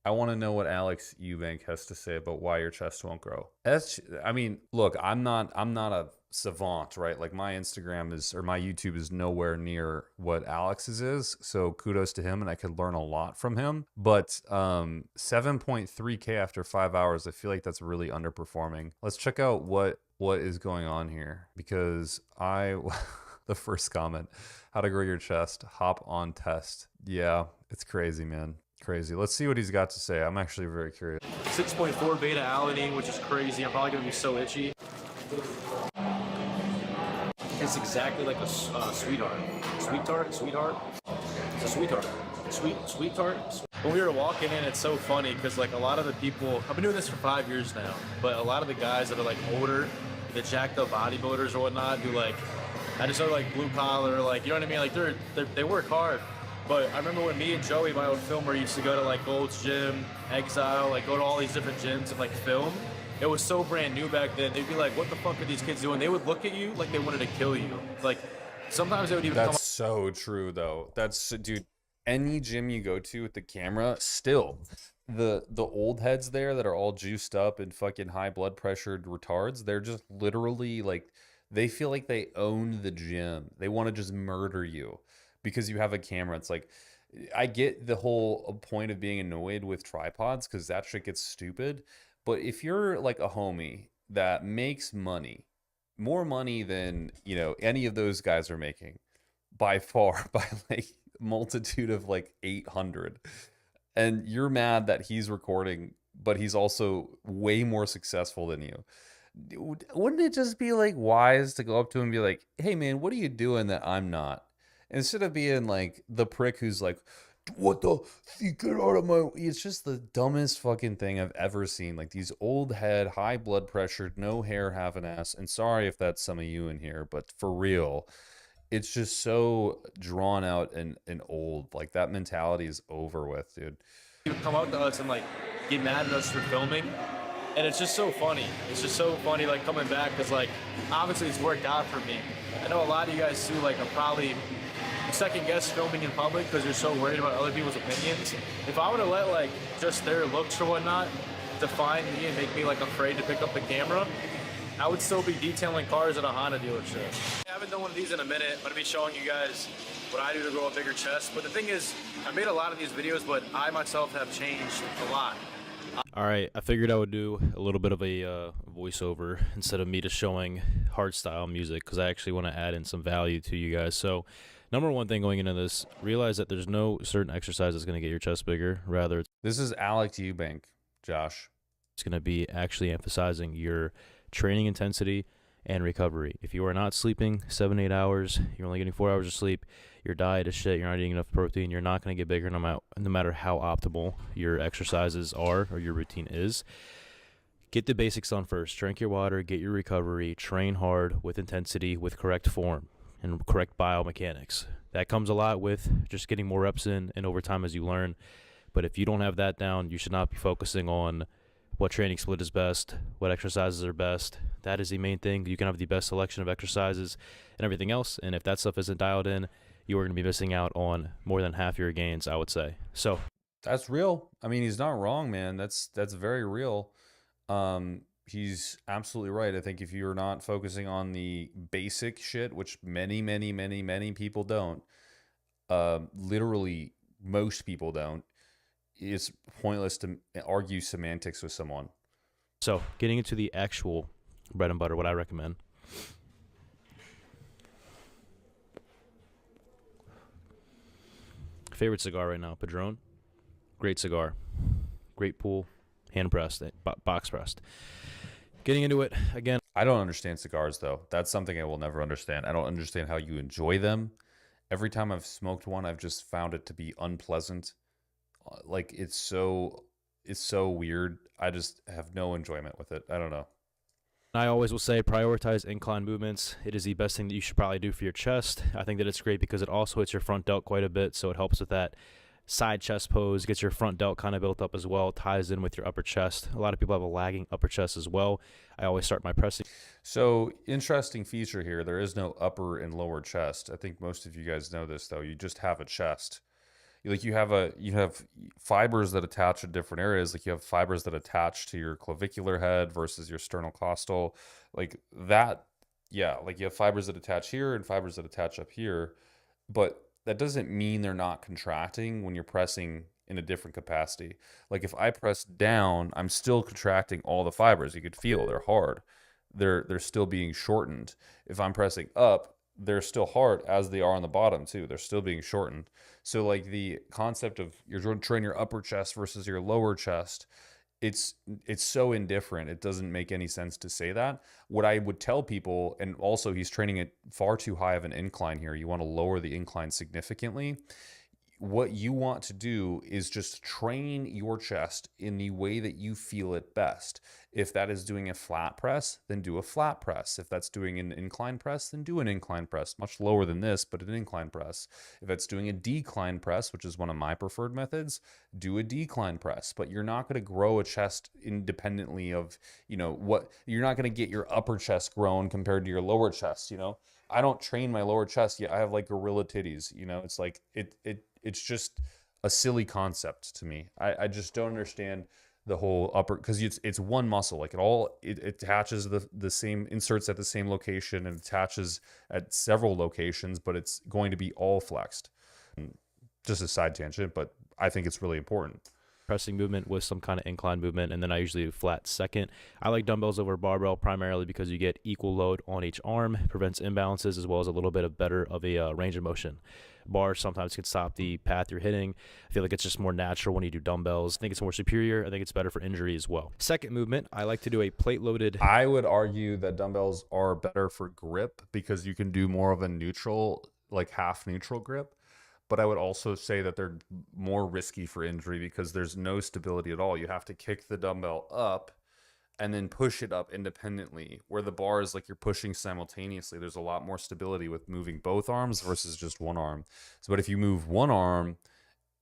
I want to know what Alex Eubank has to say about why your chest won't grow. That's, I mean, look, I'm not a savant, right? Like my Instagram is, or my YouTube is nowhere near what Alex's is. So kudos to him, and I could learn a lot from him. But 7.3K after 5 hours, I feel like that's really underperforming. Let's check out what is going on here, because I the first comment, how to grow your chest, hop on test. Yeah, it's crazy, man. Crazy. Let's see what he's got to say. I'm actually very curious. 6.4 beta alanine, which is crazy. I'm probably gonna be so itchy. It's exactly like a sweetheart. Sweetheart? It's a sweetheart. Sweetheart? When we were walking in, it's so funny because like a lot of the people, I've been doing this for 5 years now, but a lot of the guys that are like older, the jacked up bodybuilders or whatnot, who like, I just know like blue collar, like, you know what I mean? Like they work hard. But I remember when me and Joey, my old filmer, used to go to like Gold's Gym, Exile, like go to all these different gyms and like film. It was so brand new back then. They'd be like, what the fuck are these kids doing? They would look at you like they wanted to kill you. Like sometimes they would even That's so true though. That's, dude, any gym you go to with the camera, still the old heads there that are all juiced up and fucking high blood pressured retards, they're just literally like, they feel like they own the gym. They want to just murder you because you have a camera. It's like, I get the whole point of being annoyed with tripods because that shit gets stupid. But if you're like a homie that makes money, more money than, you know, any of those guys are making by far, by like multitude of like 800, and you're mad that he's recording, but he's also way more successful than you, wouldn't it just be like wise to go up to him and be like, hey man, what are you doing that I'm not? Instead of being like the prick who's like, what the get out of my, it's just the dumbest fucking thing I've ever seen. Like these old head, high blood pressure, no hair, half an ass. And sorry if that's some of you in here, but for real, it's just so drawn out and old. Like that mentality is over with, dude. come out to us and like get mad at us for filming. And it's just so funny. It's just so funny like coming back because like obviously it's worked out for me. I know a lot of you guys too like are probably second guess filming in public because you're so worried about other people's opinions. If I would have let like just their looks or whatnot define me and make me like afraid to pick up the camera, I would still be detailing cars at a Honda dealership. I haven't done one of these in a minute. I'm gonna be showing you guys what I do to grow a bigger chest. But the thing is, I made a lot of these videos, but I myself have changed a lot. All right, I figured I would do a little bit of a voiceover instead of me just showing hardstyle music because I actually want to add in some value to you guys. So, number one thing going into this, realize that there's no certain exercise that's going to get your chest bigger. Rather, This is Alex Eubank, Josh. it's going to be actually emphasizing your training intensity and recovery. If you are not sleeping 7-8 hours, you're only getting 4 hours of sleep, your diet is shit, you're not eating enough protein, you're not going to get bigger no matter how optimal your exercises are or your routine is. Get the basics done first. Drink your water, get your recovery, train hard with intensity, with correct form and correct biomechanics. That comes a lot with just getting more reps in and over time as you learn. But if you don't have that down, you should not be focusing on what training split is best, what exercises are best. That is the main thing. You can have the best selection of exercises and everything else. And if that stuff isn't dialed in, you are going to be missing out on more than half your gains, I would say. So That's real. I mean, he's not wrong, man. That's very real. He's absolutely right. I think if you're not focusing on the basic shit, which many people don't, literally most people don't, it's pointless to argue semantics with someone. So getting into the actual bread and butter, what I recommend. Favorite cigar right now, Padron. Great cigar. Great pull. Hand pressed, box pressed. Getting into it, again. I don't understand cigars, though. That's something I will never understand. I don't understand how you enjoy them. Every time I've smoked one, I've just found it to be unpleasant. Like it's so weird. I just have no enjoyment with it. I don't know. I always will say prioritize incline movements. It is the best thing that you should probably do for your chest. I think that it's great because it also hits your front delt quite a bit, so it helps with that side chest pose, gets your front delt kind of built up as well, ties in with your upper chest. A lot of people have a lagging upper chest as well. I always start my pressing. So, interesting feature here. There is no upper and lower chest. I think most of you guys know this, though. You just have a chest. Like you have fibers that attach at different areas. Like you have fibers that attach to your clavicular head versus your sternocostal, like that. Yeah, like you have fibers that attach here and fibers that attach up here, but that doesn't mean they're not contracting when you're pressing in a different capacity. Like if I press down, I'm still contracting all the fibers. You could feel they're hard. They're still being shortened. If I'm pressing up, they're still hard as they are on the bottom too. They're still being shortened. So like the concept of you're trying to train your upper chest versus your lower chest, it's so indifferent. It doesn't make any sense to say that. What I would tell people, and also he's training at far too high of an incline here. You want to lower the incline significantly. What you want to do is just train your chest in the way that you feel it best. If that is doing a flat press, then do a flat press. If that's doing an incline press, then do an incline press, much lower than this, but an incline press. If it's doing a decline press, which is one of my preferred methods, do a decline press. But you're not going to grow a chest independently of, what you're not going to get your upper chest grown compared to your lower chest. I don't train my lower chest yet. I have like gorilla titties. It's like it's just a silly concept to me. I just don't understand the whole upper, because it's one muscle. Like it attaches the same, inserts at the same location and attaches at several locations, but it's going to be all flexed. Just a side tangent, but I think it's really important. Pressing movement with some kind of incline movement, and then I usually do flat second. I like dumbbells over barbell primarily because you get equal load on each arm, prevents imbalances, as well as a little bit of better of a range of motion. Bars sometimes can stop the path you're hitting. I feel like it's just more natural when you do dumbbells. I think it's more superior. I think it's better for injury as well. Second movement, I like to do a plate loaded. I would argue that dumbbells are better for grip because you can do more of a neutral, like half neutral grip. But I would also say that they're more risky for injury because there's no stability at all. You have to kick the dumbbell up and then push it up independently, where the bar is like you're pushing simultaneously. There's a lot more stability with moving both arms versus just one arm. But if you move one arm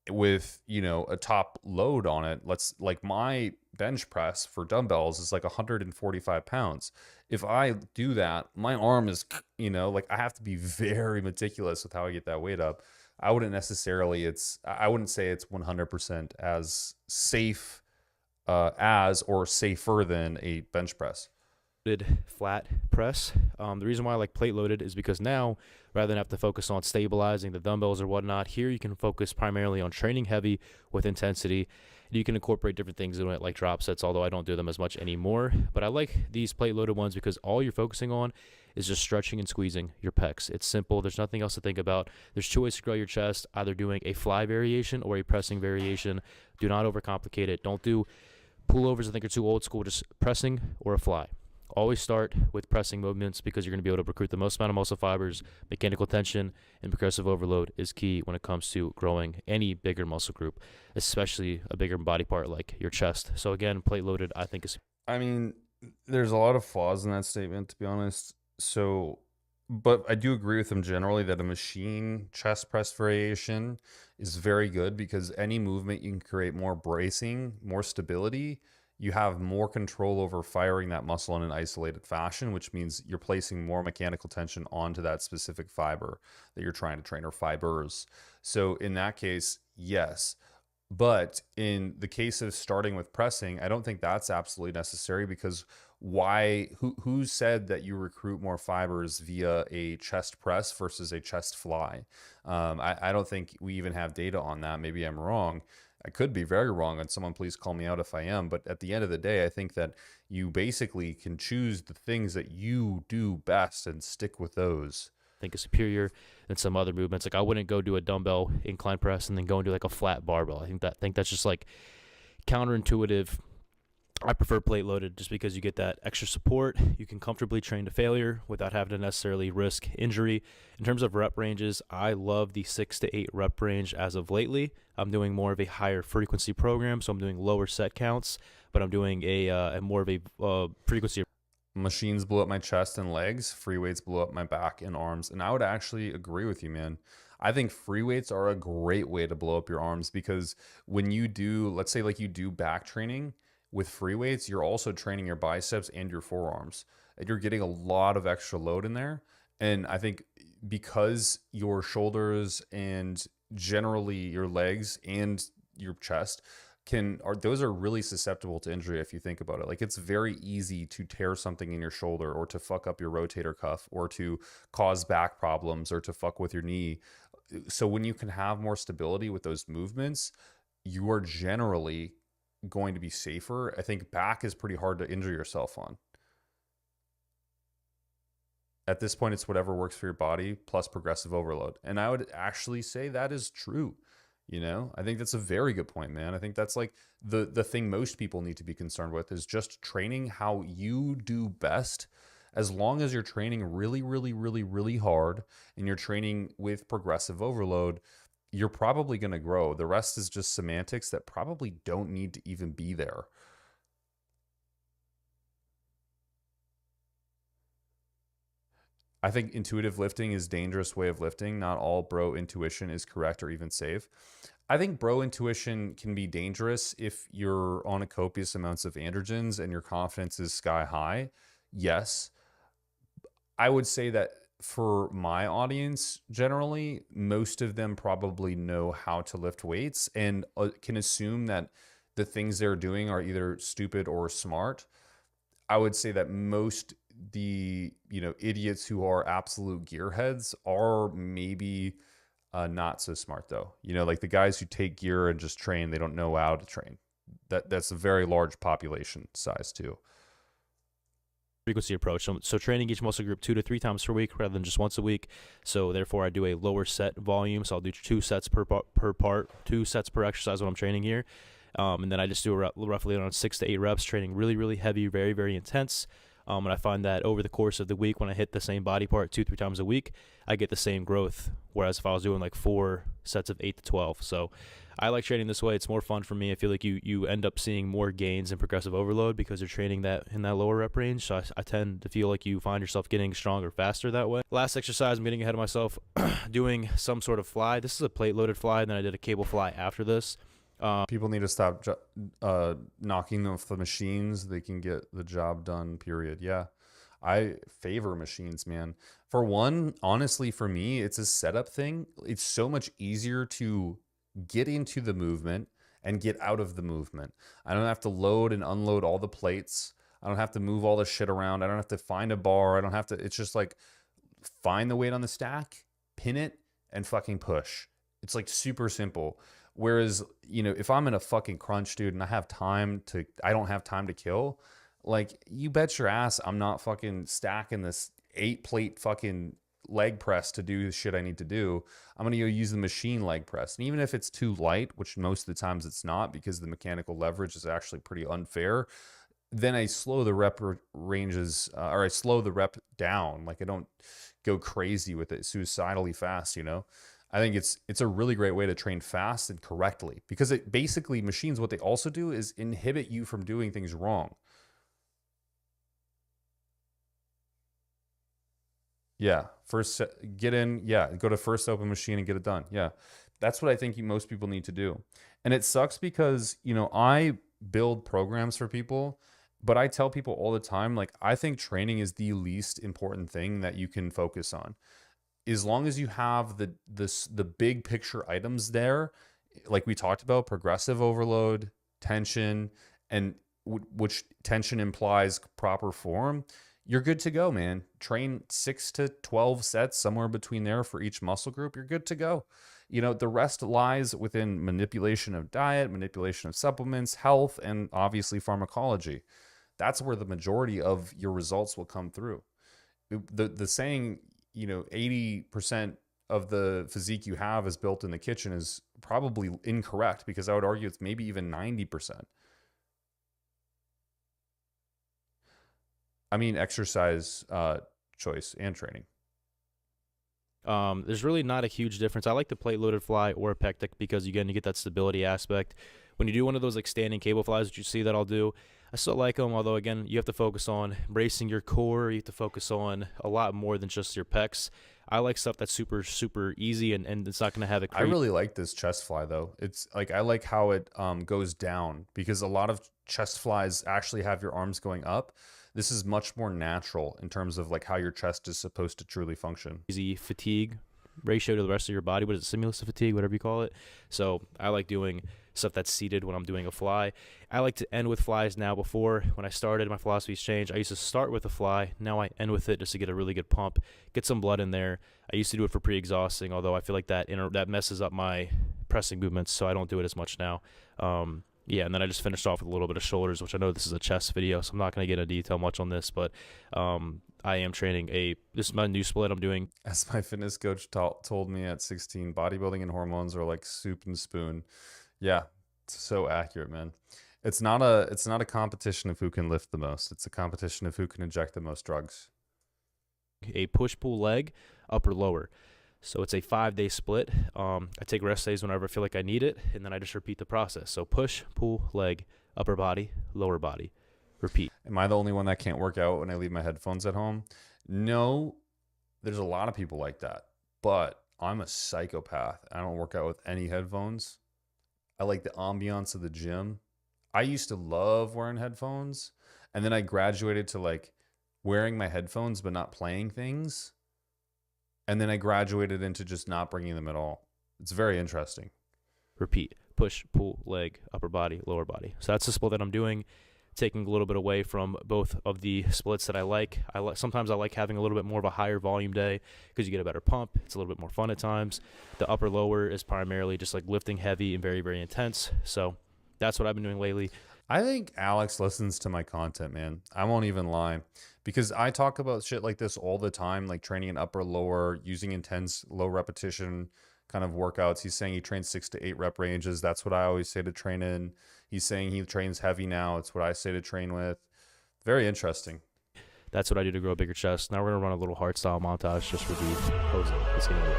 with, a top load on it, like my bench press for dumbbells is like 145 pounds. If I do that, my arm is, like I have to be very meticulous with how I get that weight up. I wouldn't say it's 100% as safe as or safer than a bench press. Flat press. The reason why I like plate loaded is because now, rather than have to focus on stabilizing the dumbbells or whatnot, here you can focus primarily on training heavy with intensity. You can incorporate different things in it, like drop sets, although I don't do them as much anymore. But I like these plate loaded ones because all you're focusing on is just stretching and squeezing your pecs. It's simple. There's nothing else to think about. There's two ways to grow your chest, either doing a fly variation or a pressing variation. Do not overcomplicate it. Don't do pullovers. I think are too old school. Just pressing or a fly. Always start with pressing movements because you're going to be able to recruit the most amount of muscle fibers. Mechanical tension and progressive overload is key when it comes to growing any bigger muscle group, especially a bigger body part like your chest. So again, plate loaded, I think is. I mean, there's a lot of flaws in that statement, to be honest. So, but I do agree with him generally that a machine chest press variation is very good because any movement you can create more bracing, more stability. You have more control over firing that muscle in an isolated fashion, which means you're placing more mechanical tension onto that specific fiber that you're trying to train, or fibers. So in that case, yes. But in the case of starting with pressing, I don't think that's absolutely necessary because who said that you recruit more fibers via a chest press versus a chest fly? I don't think we even have data on that. Maybe I'm wrong. I could be very wrong, and someone please call me out if I am. But at the end of the day, I think that you basically can choose the things that you do best and stick with those. I think is superior than some other movements. Like I wouldn't go do a dumbbell incline press and then go and do like a flat barbell. I think that's just like counterintuitive. I prefer plate loaded just because you get that extra support. You can comfortably train to failure without having to necessarily risk injury. In terms of rep ranges, I love the 6 to 8 rep range as of lately. I'm doing more of a higher frequency program, so I'm doing lower set counts, but I'm doing a more of a frequency. Machines blew up my chest and legs. Free weights blew up my back and arms. And I would actually agree with you, man. I think free weights are a great way to blow up your arms because when you do, let's say like you do back training, with free weights, you're also training your biceps and your forearms. And you're getting a lot of extra load in there. And I think because your shoulders and generally your legs and your chest those are really susceptible to injury if you think about it. Like, it's very easy to tear something in your shoulder, or to fuck up your rotator cuff, or to cause back problems, or to fuck with your knee. So when you can have more stability with those movements, you are generally going to be safer. I think back is pretty hard to injure yourself on. At this point, it's whatever works for your body plus progressive overload. And I would actually say that is true. You know, I think that's a very good point, man. I think that's like the thing most people need to be concerned with, is just training how you do best. As long as you're training really, really, really, really hard, and you're training with progressive overload, you're probably going to grow. The rest is just semantics that probably don't need to even be there. I think intuitive lifting is a dangerous way of lifting. Not all bro intuition is correct or even safe. I think bro intuition can be dangerous if you're on a copious amounts of androgens and your confidence is sky high. Yes. I would say that for my audience, generally, most of them probably know how to lift weights and can assume that the things they're doing are either stupid or smart. I would say that most the idiots who are absolute gearheads are maybe not so smart, though. Like the guys who take gear and just train, they don't know how to train. That's a very large population size too. Frequency approach. So training each muscle group 2 to 3 times per week rather than just once a week. So therefore, I do a lower set volume. So I'll do 2 sets per part, 2 sets per exercise when I'm training here. And then I just do roughly around 6 to 8 reps, training really, really heavy, very, very intense. And I find that over the course of the week, when I hit the same body part 2-3 times a week, I get the same growth. Whereas if I was doing like 4 sets of 8 to 12. So I like training this way. It's more fun for me. I feel like you end up seeing more gains in progressive overload because you're training that in that lower rep range. So I tend to feel like you find yourself getting stronger faster that way. Last exercise, I'm getting ahead of myself, doing some sort of fly. This is a plate loaded fly. And then I did a cable fly after this. People need to stop knocking off the machines. They can get the job done, period. Yeah. I favor machines, man. For one, honestly, for me, it's a setup thing. It's so much easier to get into the movement and get out of the movement. I don't have to load and unload all the plates. I don't have to move all the shit around. I don't have to find a bar. I don't have to, it's just like find the weight on the stack, pin it, and fucking push. It's like super simple. Whereas, if I'm in a fucking crunch, dude, and I don't have time to kill, like, you bet your ass I'm not fucking stacking this 8-plate fucking leg press to do the shit I need to do. I'm going to go use the machine leg press. And even if it's too light, which most of the times it's not, because the mechanical leverage is actually pretty unfair, then I slow the rep ranges, or I slow the rep down. Like, I don't go crazy with it suicidally fast, I think it's a really great way to train fast and correctly, because it basically, machines, what they also do is inhibit you from doing things wrong. Yeah, get in. Yeah, go to first open machine and get it done. Yeah, that's what I think most people need to do. And it sucks because, I build programs for people, but I tell people all the time, like, I think training is the least important thing that you can focus on. As long as you have the big picture items there, like we talked about, progressive overload, tension, and which tension implies proper form, you're good to go, man. Train 6 to 12 sets, somewhere between there for each muscle group. You're good to go. The rest lies within manipulation of diet, manipulation of supplements, health, and obviously pharmacology. That's where the majority of your results will come through. The saying, 80% of the physique you have is built in the kitchen is probably incorrect, because I would argue it's maybe even 90%. I mean, exercise choice and training. There's really not a huge difference. I like the plate loaded fly or a pectic because, again, you get that stability aspect. When you do one of those like standing cable flies, which you see that I'll do, I still like them, although, again, you have to focus on bracing your core. You have to focus on a lot more than just your pecs. I like stuff that's super, super easy, and it's not going to have a I really like this chest fly, though. It's like, I like how it goes down, because a lot of chest flies actually have your arms going up. This is much more natural in terms of like how your chest is supposed to truly function. Easy fatigue ratio to the rest of your body. What is it, stimulus to fatigue, whatever you call it. So I like doing stuff that's seated when I'm doing a fly. I like to end with flies now. Before, when I started, my philosophy's changed. I used to start with a fly. Now I end with it just to get a really good pump, get some blood in there. I used to do it for pre-exhausting, although I feel like that messes up my pressing movements, so I don't do it as much now. Yeah, and then I just finished off with a little bit of shoulders, which I know this is a chest video, so I'm not going to get into detail much on this, but I am training this is my new split I'm doing. As my fitness coach told me at 16, bodybuilding and hormones are like soup and spoon. Yeah, it's so accurate, man. It's not a competition of who can lift the most. It's a competition of who can inject the most drugs. A push-pull leg, upper lower. So it's a 5-day split. I take rest days whenever I feel like I need it, and then I just repeat the process. So push, pull, leg, upper body, lower body. Repeat. Am I the only one that can't work out when I leave my headphones at home? No, there's a lot of people like that. But I'm a psychopath. I don't work out with any headphones. I like the ambiance of the gym. I used to love wearing headphones, and then I graduated to like wearing my headphones but not playing things. And then I graduated into just not bringing them at all. It's very interesting. Repeat. Push, pull, leg, upper body, lower body. So that's the split that I'm doing, taking a little bit away from both of the splits that I like. Sometimes I like having a little bit more of a higher volume day because you get a better pump. It's a little bit more fun at times. The upper lower is primarily just like lifting heavy and very, very intense. So that's what I've been doing lately. I think Alex listens to my content, man. I won't even lie, because I talk about shit like this all the time, like training an upper lower, using intense low repetition kind of workouts. He's saying he trains 6 to 8 rep ranges. That's what I always say to train in. He's saying he trains heavy now. It's what I say to train with. Very interesting. That's what I do to grow a bigger chest. Now we're going to run a little hard style montage just for the posing. Let's get into it.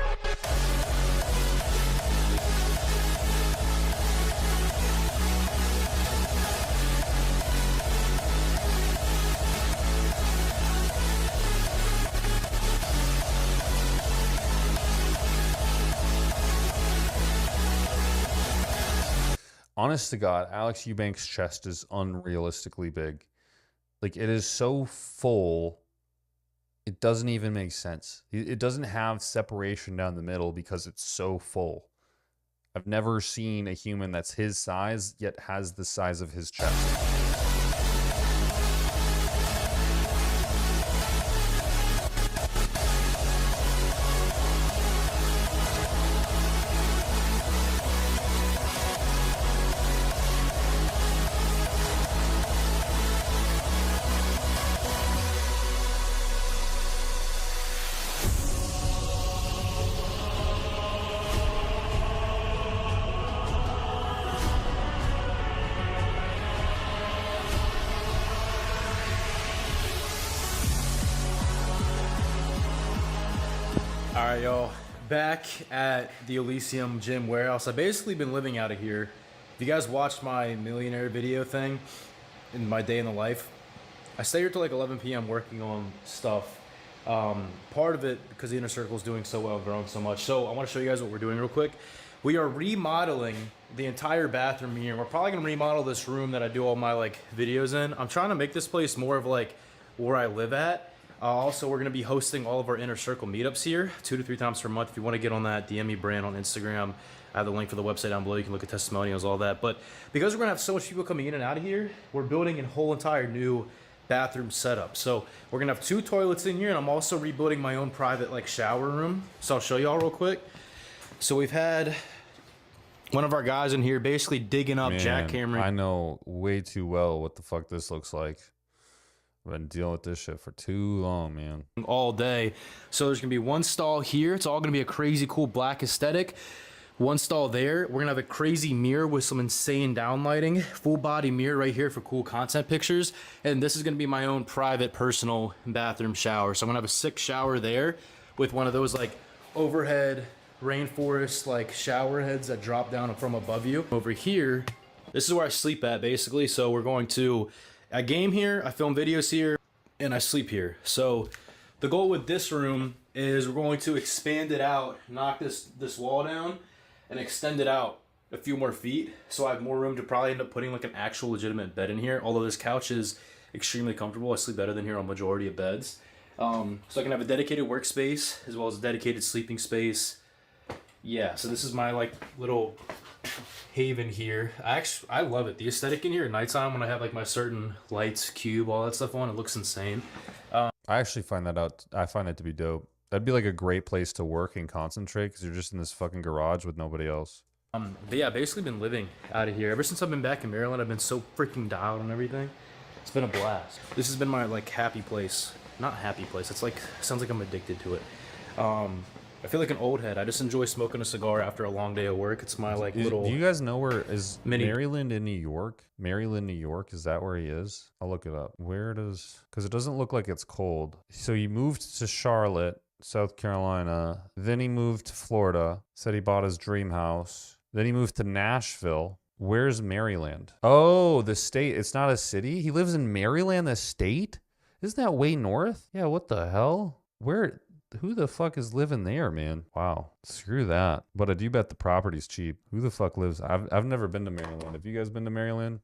Honest to God, Alex Eubank's chest is unrealistically big. Like, it is so full, it doesn't even make sense. It doesn't have separation down the middle because it's so full. I've never seen a human that's his size, yet has the size of his chest. All right, y'all. Back at the Elysium Gym Warehouse. I've basically been living out of here. If you guys watched my millionaire video thing in my day in the life, I stay here till like 11 p.m. working on stuff. Part of it because the inner circle is doing so well, growing so much. So I want to show you guys what we're doing real quick. We are remodeling the entire bathroom here. We're probably gonna remodel this room that I do all my like videos in. I'm trying to make this place more of like where I live at. Also, we're going to be hosting all of our inner circle meetups here 2 to 3 times per month. If you want to get on that, DM me Brand on Instagram. I have the link for the website down below. You can look at testimonials, all that. But because we're going to have so much people coming in and out of here, we're building a whole entire new bathroom setup. So we're going to have 2 toilets in here, and I'm also rebuilding my own private like shower room. So I'll show y'all real quick. So we've had one of our guys in here basically digging up, jackhammering. I know way too well what the fuck this looks like. I've been dealing with this shit for too long, man. All day. So there's gonna be one stall here. It's all gonna be a crazy cool black aesthetic. One stall there. We're gonna have a crazy mirror with some insane downlighting. Full body mirror right here for cool content pictures. And this is gonna be my own private personal bathroom shower. So I'm gonna have a 6 shower there with one of those like overhead rainforest like shower heads that drop down from above you. Over here, this is where I sleep at basically. So we're going to I game here, I film videos here, and I sleep here. So the goal with this room is we're going to expand it out, knock this wall down, and extend it out a few more feet. So I have more room to probably end up putting like an actual legitimate bed in here. Although this couch is extremely comfortable. I sleep better than here on majority of beds. So I can have a dedicated workspace as well as a dedicated sleeping space. Yeah, so this is my like little haven here. I love it. The aesthetic in here at nighttime when I have like my certain lights, cube, all that stuff on, it looks insane. I actually find that out. I find it to be dope. That'd be like a great place to work and concentrate because you're just in this fucking garage with nobody else. But yeah, I've basically been living out of here ever since I've been back in Maryland. I've been so freaking dialed on everything. It's been a blast. This has been my like happy place. Not happy place. It's like sounds like I'm addicted to it. I feel like an old head. I just enjoy smoking a cigar after a long day of work. It's my like little. Do you guys know where is mini- Maryland in New York? Maryland, New York. Is that where he is? I'll look it up. Where does? Because it doesn't look like it's cold. So he moved to Charlotte, South Carolina. Then he moved to Florida. Said he bought his dream house. Then he moved to Nashville. Where's Maryland? Oh, the state. It's not a city. He lives in Maryland, the state. Isn't that way north? Yeah. What the hell? Where? Who the fuck is living there, man? Wow. Screw that. But I do bet the property's cheap. Who the fuck lives? I've never been to Maryland. Have you guys been to Maryland?